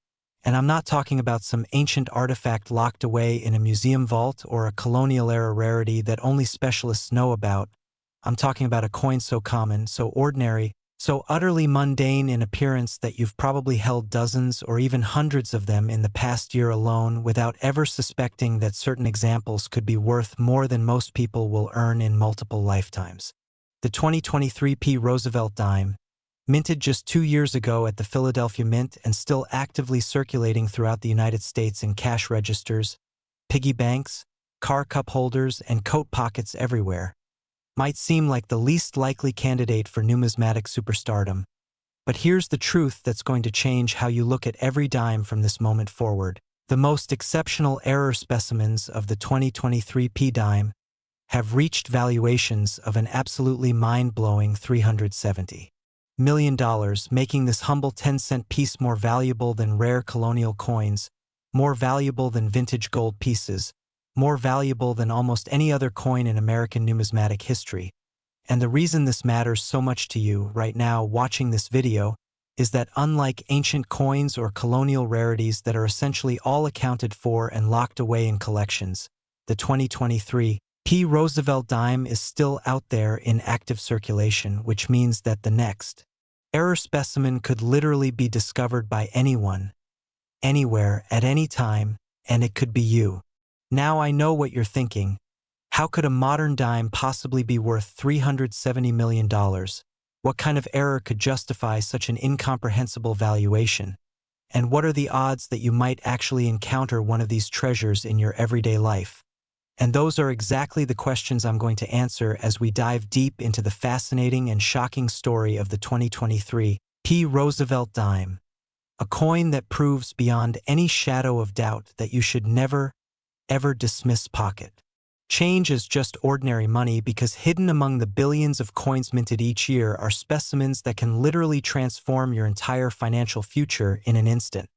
and I'm not talking about some ancient artifact locked away in a museum vault or a colonial-era rarity that only specialists know about. I'm talking about a coin so common, so ordinary, so utterly mundane in appearance that you've probably held dozens or even hundreds of them in the past year alone without ever suspecting that certain examples could be worth more than most people will earn in multiple lifetimes. The 2023 Roosevelt Dime, minted just 2 years ago at the Philadelphia Mint and still actively circulating throughout the United States in cash registers, piggy banks, car cup holders, and coat pockets everywhere, might seem like the least likely candidate for numismatic superstardom. But here's the truth that's going to change how you look at every dime from this moment forward. The most exceptional error specimens of the 2023 dime have reached valuations of an absolutely mind-blowing $370 million, making this humble 10-cent piece more valuable than rare colonial coins, more valuable than vintage gold pieces, more valuable than almost any other coin in American numismatic history. And the reason this matters so much to you right now watching this video is that unlike ancient coins or colonial rarities that are essentially all accounted for and locked away in collections, the 2023 Roosevelt Dime is still out there in active circulation, which means that the next error specimen could literally be discovered by anyone, anywhere, at any time, and it could be you. Now I know what you're thinking. How could a modern dime possibly be worth $370 million? What kind of error could justify such an incomprehensible valuation? And what are the odds that you might actually encounter one of these treasures in your everyday life? And those are exactly the questions I'm going to answer as we dive deep into the fascinating and shocking story of the 2023 Roosevelt Dime, a coin that proves beyond any shadow of doubt that you should never, ever dismiss pocket change as just ordinary money, because hidden among the billions of coins minted each year are specimens that can literally transform your entire financial future in an instant.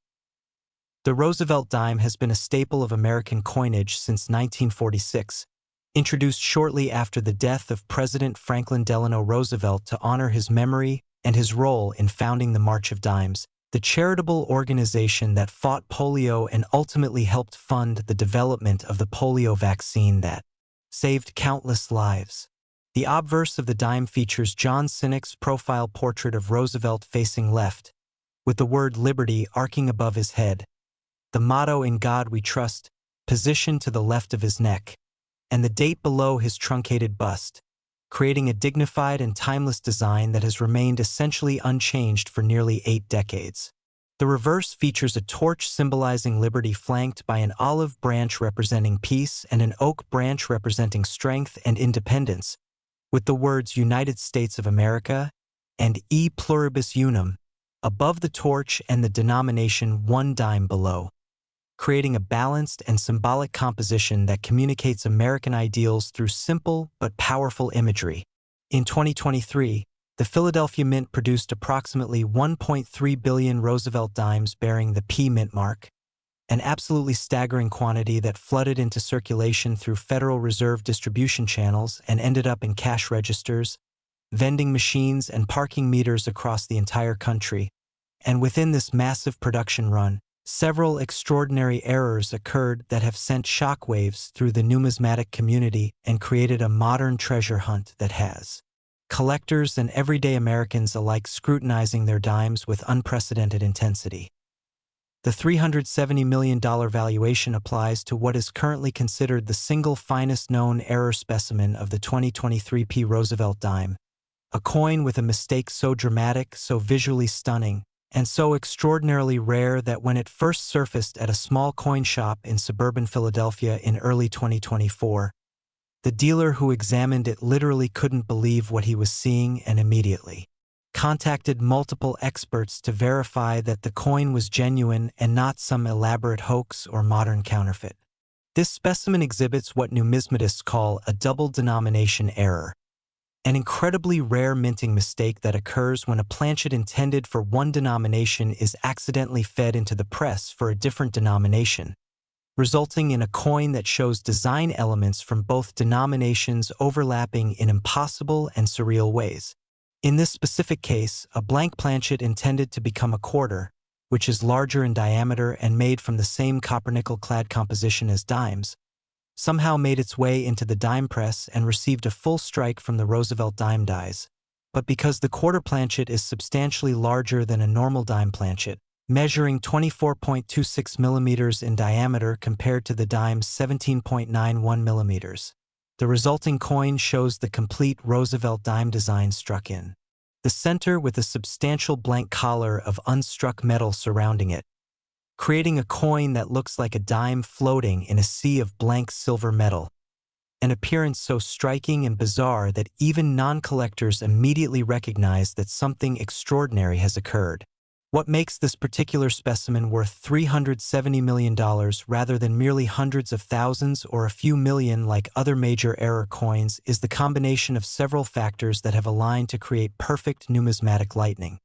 The Roosevelt dime has been a staple of American coinage since 1946, introduced shortly after the death of President Franklin Delano Roosevelt to honor his memory and his role in founding the March of Dimes, the charitable organization that fought polio and ultimately helped fund the development of the polio vaccine that saved countless lives. The obverse of the dime features John Sinek's profile portrait of Roosevelt facing left, with the word liberty arcing above his head, the motto "In God We Trust" positioned to the left of his neck, and the date below his truncated bust, creating a dignified and timeless design that has remained essentially unchanged for nearly 8 decades. The reverse features a torch symbolizing liberty flanked by an olive branch representing peace and an oak branch representing strength and independence, with the words United States of America and E Pluribus Unum above the torch and the denomination 1 dime below, creating a balanced and symbolic composition that communicates American ideals through simple but powerful imagery. In 2023, the Philadelphia Mint produced approximately 1.3 billion Roosevelt dimes bearing the P Mint mark, an absolutely staggering quantity that flooded into circulation through Federal Reserve distribution channels and ended up in cash registers, vending machines, and parking meters across the entire country. And within this massive production run, several extraordinary errors occurred that have sent shockwaves through the numismatic community and created a modern treasure hunt that has collectors and everyday Americans alike scrutinizing their dimes with unprecedented intensity. The $370 million valuation applies to what is currently considered the single finest known error specimen of the 2023 Roosevelt dime, a coin with a mistake so dramatic, so visually stunning, and so extraordinarily rare that when it first surfaced at a small coin shop in suburban Philadelphia in early 2024, the dealer who examined it literally couldn't believe what he was seeing and immediately contacted multiple experts to verify that the coin was genuine and not some elaborate hoax or modern counterfeit. This specimen exhibits what numismatists call a double denomination error, an incredibly rare minting mistake that occurs when a planchet intended for one denomination is accidentally fed into the press for a different denomination, resulting in a coin that shows design elements from both denominations overlapping in impossible and surreal ways. In this specific case, a blank planchet intended to become a quarter, which is larger in diameter and made from the same copper-nickel-clad composition as dimes, somehow made its way into the dime press and received a full strike from the Roosevelt Dime dies. But because the quarter planchet is substantially larger than a normal dime planchet, measuring 24.26 millimeters in diameter compared to the dime's 17.91 millimeters, the resulting coin shows the complete Roosevelt Dime design struck in the center with a substantial blank collar of unstruck metal surrounding it, creating a coin that looks like a dime floating in a sea of blank silver metal, an appearance so striking and bizarre that even non-collectors immediately recognize that something extraordinary has occurred. What makes this particular specimen worth $370 million rather than merely hundreds of thousands or a few million like other major error coins is the combination of several factors that have aligned to create perfect numismatic lightning.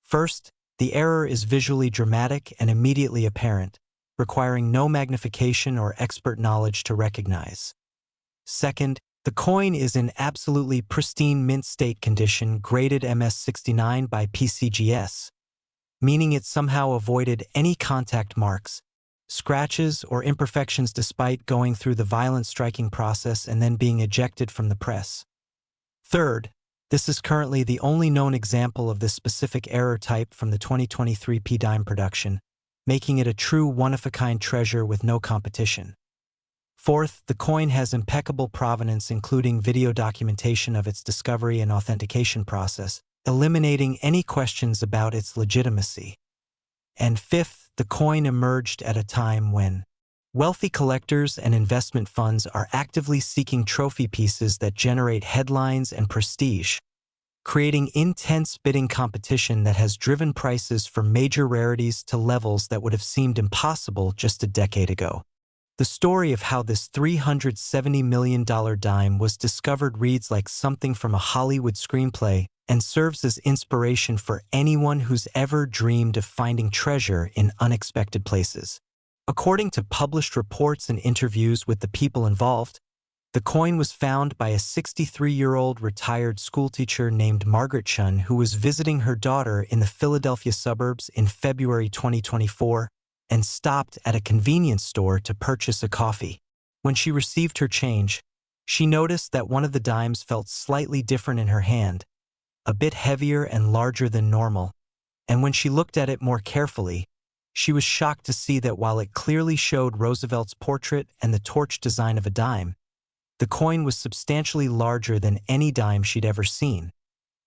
First, the error is visually dramatic and immediately apparent, requiring no magnification or expert knowledge to recognize. Second, the coin is in absolutely pristine mint state condition graded MS69 by PCGS, meaning it somehow avoided any contact marks, scratches, or imperfections despite going through the violent striking process and then being ejected from the press. Third, this is currently the only known example of this specific error type from the 2023 P-Dime production, making it a true one-of-a-kind treasure with no competition. Fourth, the coin has impeccable provenance, including video documentation of its discovery and authentication process, eliminating any questions about its legitimacy. And fifth, the coin emerged at a time when wealthy collectors and investment funds are actively seeking trophy pieces that generate headlines and prestige, creating intense bidding competition that has driven prices for major rarities to levels that would have seemed impossible just a decade ago. The story of how this $370 million dime was discovered reads like something from a Hollywood screenplay and serves as inspiration for anyone who's ever dreamed of finding treasure in unexpected places. According to published reports and interviews with the people involved, the coin was found by a 63-year-old retired schoolteacher named Margaret Chun who was visiting her daughter in the Philadelphia suburbs in February 2024 and stopped at a convenience store to purchase a coffee. When she received her change, she noticed that one of the dimes felt slightly different in her hand, a bit heavier and larger than normal, and when she looked at it more carefully, she was shocked to see that while it clearly showed Roosevelt's portrait and the torch design of a dime, the coin was substantially larger than any dime she'd ever seen,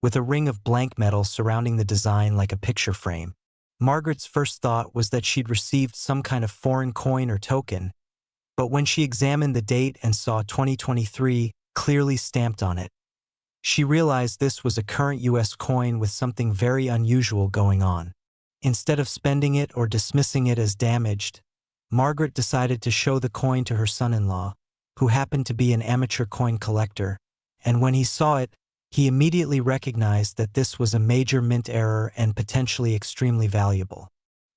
with a ring of blank metal surrounding the design like a picture frame. Margaret's first thought was that she'd received some kind of foreign coin or token, but when she examined the date and saw 2023 clearly stamped on it, she realized this was a current U.S. coin with something very unusual going on. Instead of spending it or dismissing it as damaged, Margaret decided to show the coin to her son-in-law, who happened to be an amateur coin collector, and when he saw it, he immediately recognized that this was a major mint error and potentially extremely valuable.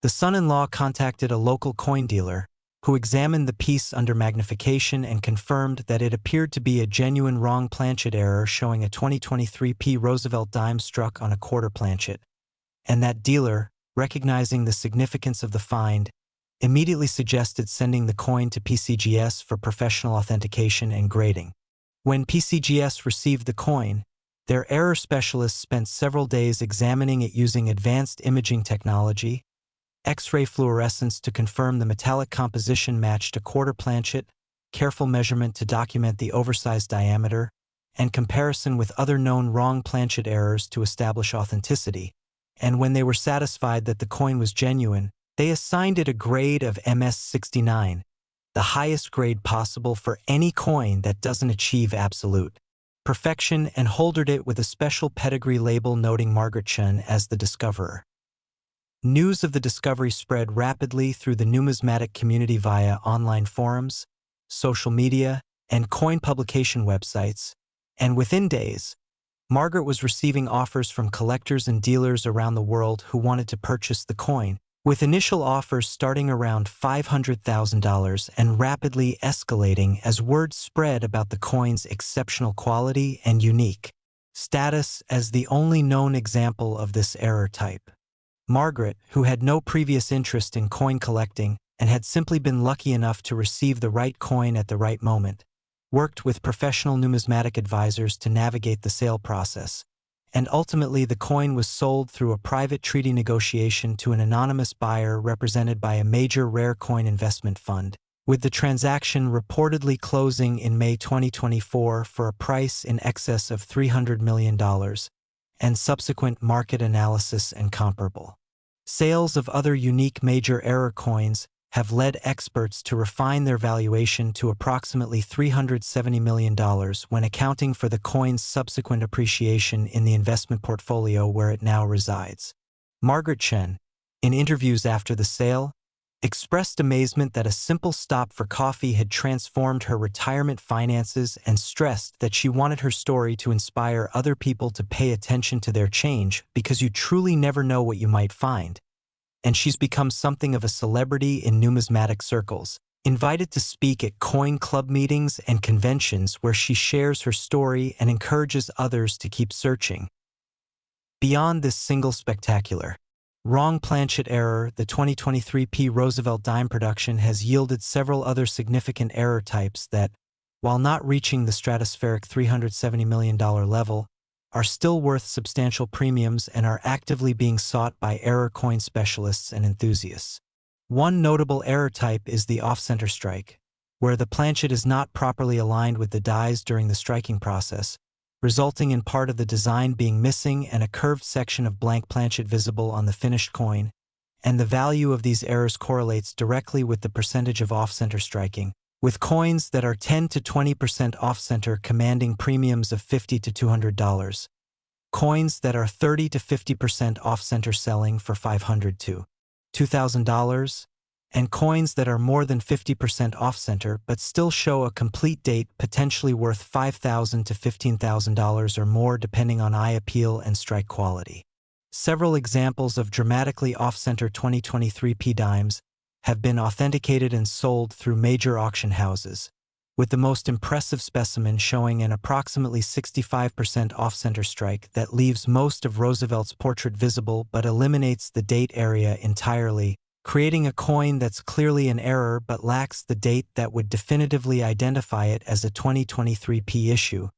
The son-in-law contacted a local coin dealer, who examined the piece under magnification and confirmed that it appeared to be a genuine wrong planchet error showing a 2023 P. Roosevelt dime struck on a quarter planchet, and that dealer, recognizing the significance of the find, immediately suggested sending the coin to PCGS for professional authentication and grading. When PCGS received the coin, their error specialists spent several days examining it using advanced imaging technology, X-ray fluorescence to confirm the metallic composition matched a quarter planchet, careful measurement to document the oversized diameter, and comparison with other known wrong planchet errors to establish authenticity, and when they were satisfied that the coin was genuine, they assigned it a grade of MS69, the highest grade possible for any coin that doesn't achieve absolute perfection, and holdered it with a special pedigree label noting Margaret Chen as the discoverer. News of the discovery spread rapidly through the numismatic community via online forums, social media, and coin publication websites, and within days, Margaret was receiving offers from collectors and dealers around the world who wanted to purchase the coin, with initial offers starting around $500,000 and rapidly escalating as word spread about the coin's exceptional quality and unique status as the only known example of this error type. Margaret, who had no previous interest in coin collecting and had simply been lucky enough to receive the right coin at the right moment, worked with professional numismatic advisors to navigate the sale process, and ultimately the coin was sold through a private treaty negotiation to an anonymous buyer represented by a major rare coin investment fund, with the transaction reportedly closing in May 2024 for a price in excess of $300 million, and subsequent market analysis and comparable sales of other unique major error coins have led experts to refine their valuation to approximately $370 million when accounting for the coin's subsequent appreciation in the investment portfolio where it now resides. Margaret Chen, in interviews after the sale, expressed amazement that a simple stop for coffee had transformed her retirement finances and stressed that she wanted her story to inspire other people to pay attention to their change because you truly never know what you might find. And she's become something of a celebrity in numismatic circles, invited to speak at coin club meetings and conventions where she shares her story and encourages others to keep searching. Beyond this single spectacular wrong planchet error, the 2023 Roosevelt Dime production has yielded several other significant error types that, while not reaching the stratospheric $370 million level, are still worth substantial premiums and are actively being sought by error coin specialists and enthusiasts. One notable error type is the off-center strike, where the planchet is not properly aligned with the dies during the striking process, resulting in part of the design being missing and a curved section of blank planchet visible on the finished coin, and the value of these errors correlates directly with the percentage of off-center striking, with coins that are 10 to 20% off-center commanding premiums of $50 to $200, coins that are 30 to 50% off-center selling for $500 to $2,000, and coins that are more than 50% off-center but still show a complete date potentially worth $5,000 to $15,000 or more depending on eye appeal and strike quality. Several examples of dramatically off-center 2023 dimes have been authenticated and sold through major auction houses, with the most impressive specimen showing an approximately 65% off-center strike that leaves most of Roosevelt's portrait visible but eliminates the date area entirely, creating a coin that's clearly an error but lacks the date that would definitively identify it as a 2023 issue,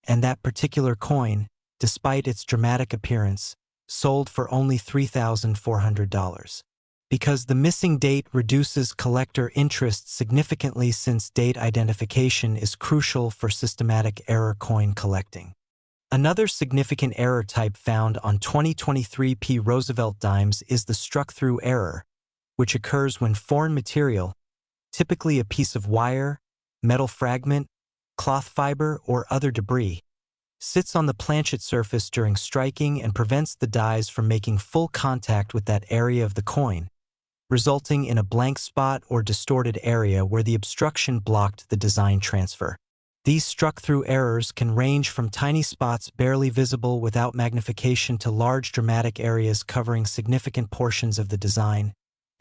and that particular coin, despite its dramatic appearance, sold for only $3,400. Because the missing date reduces collector interest significantly since date identification is crucial for systematic error coin collecting. Another significant error type found on 2023 Roosevelt dimes is the struck-through error, which occurs when foreign material, typically a piece of wire, metal fragment, cloth fiber, or other debris, sits on the planchet surface during striking and prevents the dies from making full contact with that area of the coin, resulting in a blank spot or distorted area where the obstruction blocked the design transfer. These struck-through errors can range from tiny spots barely visible without magnification to large dramatic areas covering significant portions of the design,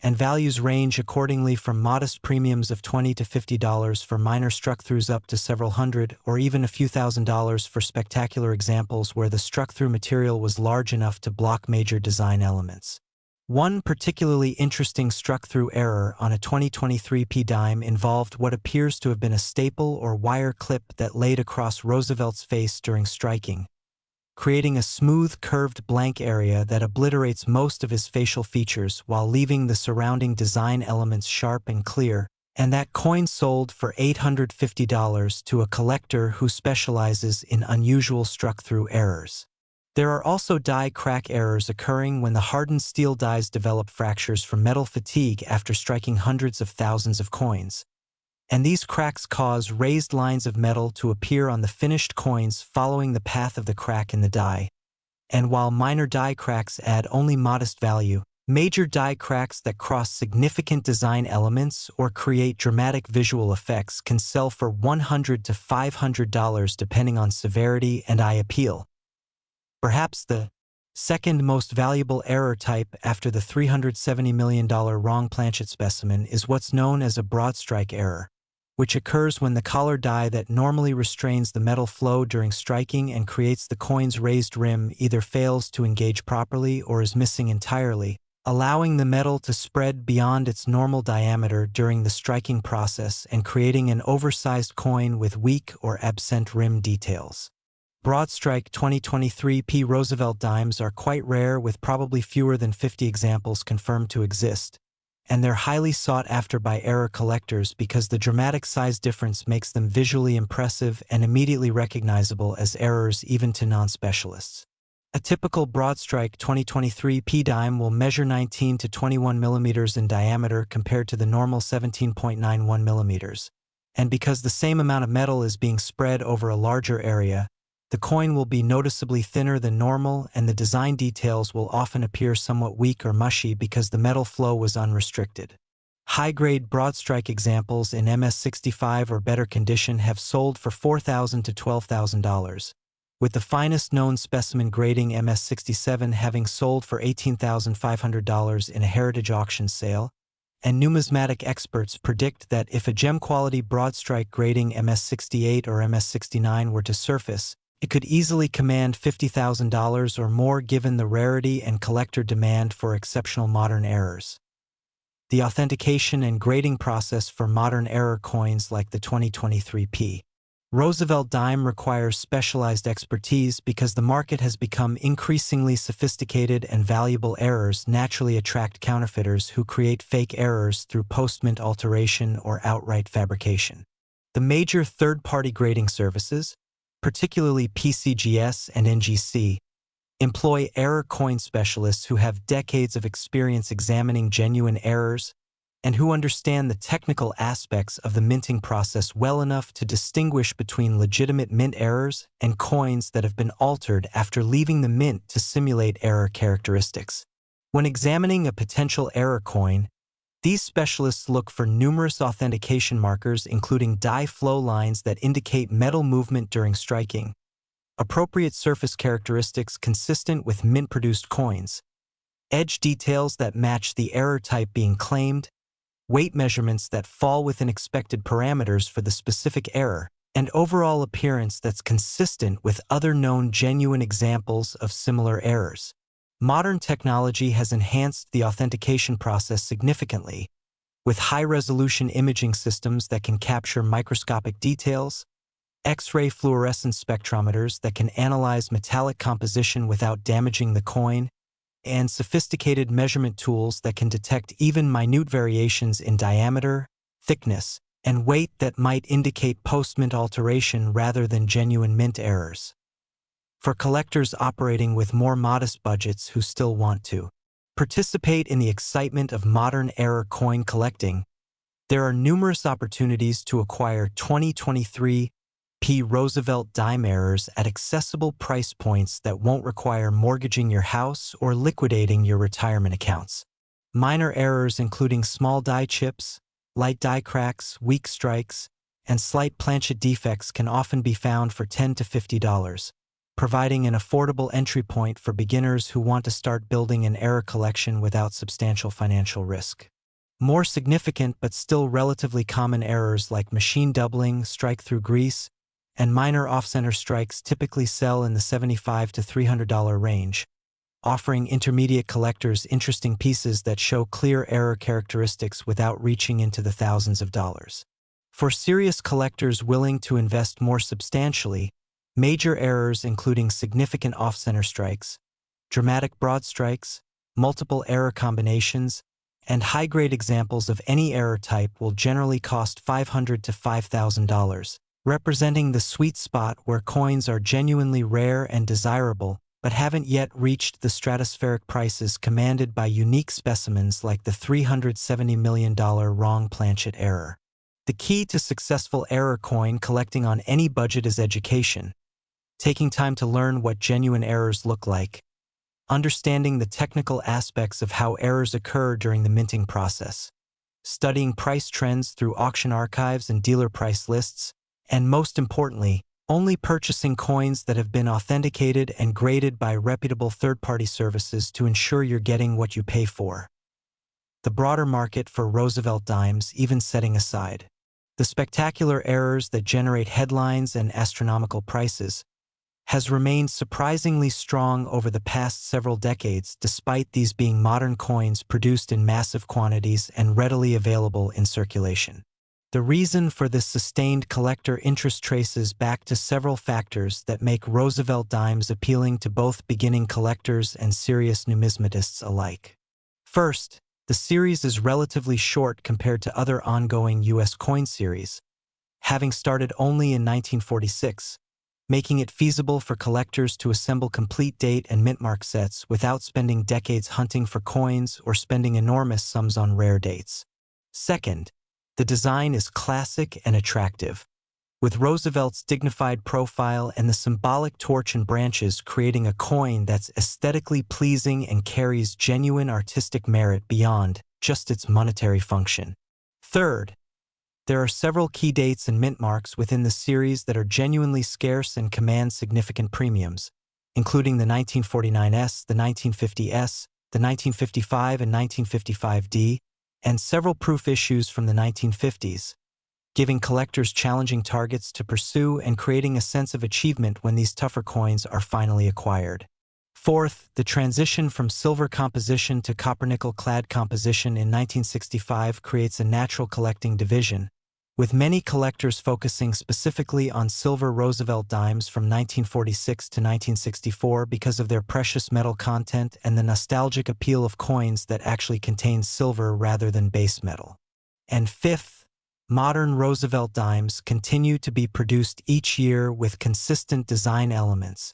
and values range accordingly from modest premiums of $20 to $50 for minor struck-throughs up to several hundred or even a few $1,000s for spectacular examples where the struck-through material was large enough to block major design elements. One particularly interesting struck-through error on a 2023 dime involved what appears to have been a staple or wire clip that laid across Roosevelt's face during striking, creating a smooth, curved blank area that obliterates most of his facial features while leaving the surrounding design elements sharp and clear, and that coin sold for $850 to a collector who specializes in unusual struck-through errors. There are also die crack errors occurring when the hardened steel dies develop fractures from metal fatigue after striking hundreds of thousands of coins. And these cracks cause raised lines of metal to appear on the finished coins following the path of the crack in the die. And while minor die cracks add only modest value, major die cracks that cross significant design elements or create dramatic visual effects can sell for $100 to $500 depending on severity and eye appeal. Perhaps the second most valuable error type after the $370 million wrong planchet specimen is what's known as a broad strike error, which occurs when the collar die that normally restrains the metal flow during striking and creates the coin's raised rim either fails to engage properly or is missing entirely, allowing the metal to spread beyond its normal diameter during the striking process and creating an oversized coin with weak or absent rim details. Broad strike 2023 P Roosevelt dimes are quite rare, with probably fewer than 50 examples confirmed to exist, and they're highly sought after by error collectors because the dramatic size difference makes them visually impressive and immediately recognizable as errors even to non-specialists. A typical broad strike 2023 P dime will measure 19 to 21 millimeters in diameter compared to the normal 17.91 millimeters, and because the same amount of metal is being spread over a larger area, the coin will be noticeably thinner than normal, and the design details will often appear somewhat weak or mushy because the metal flow was unrestricted. High-grade broad strike examples in MS65 or better condition have sold for $4,000 to $12,000, with the finest known specimen grading MS67 having sold for $18,500 in a heritage auction sale, and numismatic experts predict that if a gem-quality broad strike grading MS68 or MS69 were to surface, it could easily command $50,000 or more given the rarity and collector demand for exceptional modern errors. The authentication and grading process for modern error coins like the 2023 P. Roosevelt Dime requires specialized expertise because the market has become increasingly sophisticated and valuable errors naturally attract counterfeiters who create fake errors through post-mint alteration or outright fabrication. The major third-party grading services, particularly PCGS and NGC, employ error coin specialists who have decades of experience examining genuine errors and who understand the technical aspects of the minting process well enough to distinguish between legitimate mint errors and coins that have been altered after leaving the mint to simulate error characteristics. When examining a potential error coin, these specialists look for numerous authentication markers including die flow lines that indicate metal movement during striking, appropriate surface characteristics consistent with mint-produced coins, edge details that match the error type being claimed, weight measurements that fall within expected parameters for the specific error, and overall appearance that's consistent with other known genuine examples of similar errors. Modern technology has enhanced the authentication process significantly, with high-resolution imaging systems that can capture microscopic details, X-ray fluorescence spectrometers that can analyze metallic composition without damaging the coin, and sophisticated measurement tools that can detect even minute variations in diameter, thickness, and weight that might indicate post-mint alteration rather than genuine mint errors. For collectors operating with more modest budgets who still want to participate in the excitement of modern error coin collecting, there are numerous opportunities to acquire 2023 P Roosevelt Dime errors at accessible price points that won't require mortgaging your house or liquidating your retirement accounts. Minor errors including small die chips, light die cracks, weak strikes, and slight planchet defects can often be found for $10 to $50. Providing an affordable entry point for beginners who want to start building an error collection without substantial financial risk. More significant but still relatively common errors like machine doubling, strike-through grease, and minor off-center strikes typically sell in the $75 to $300 range, offering intermediate collectors interesting pieces that show clear error characteristics without reaching into the thousands of dollars. For serious collectors willing to invest more substantially, major errors including significant off-center strikes, dramatic broad strikes, multiple error combinations, and high-grade examples of any error type will generally cost $500 to $5,000, representing the sweet spot where coins are genuinely rare and desirable but haven't yet reached the stratospheric prices commanded by unique specimens like the $370 million wrong planchet error. The key to successful error coin collecting on any budget is education, taking time to learn what genuine errors look like, understanding the technical aspects of how errors occur during the minting process, studying price trends through auction archives and dealer price lists, and most importantly, only purchasing coins that have been authenticated and graded by reputable third-party services to ensure you're getting what you pay for. The broader market for Roosevelt dimes even setting aside the spectacular errors that generate headlines and astronomical prices, has remained surprisingly strong over the past several decades despite these being modern coins produced in massive quantities and readily available in circulation. The reason for this sustained collector interest traces back to several factors that make Roosevelt dimes appealing to both beginning collectors and serious numismatists alike. First, the series is relatively short compared to other ongoing U.S. coin series, having started only in 1946, making it feasible for collectors to assemble complete date and mint mark sets without spending decades hunting for coins or spending enormous sums on rare dates. Second, the design is classic and attractive, with Roosevelt's dignified profile and the symbolic torch and branches creating a coin that's aesthetically pleasing and carries genuine artistic merit beyond just its monetary function. Third, there are several key dates and mint marks within the series that are genuinely scarce and command significant premiums, including the 1949S, the 1950S, the 1955 and 1955D, and several proof issues from the 1950s, giving collectors challenging targets to pursue and creating a sense of achievement when these tougher coins are finally acquired. Fourth, the transition from silver composition to copper-nickel clad composition in 1965 creates a natural collecting division, with many collectors focusing specifically on silver Roosevelt dimes from 1946 to 1964 because of their precious metal content and the nostalgic appeal of coins that actually contain silver rather than base metal. And fifth, modern Roosevelt dimes continue to be produced each year with consistent design elements,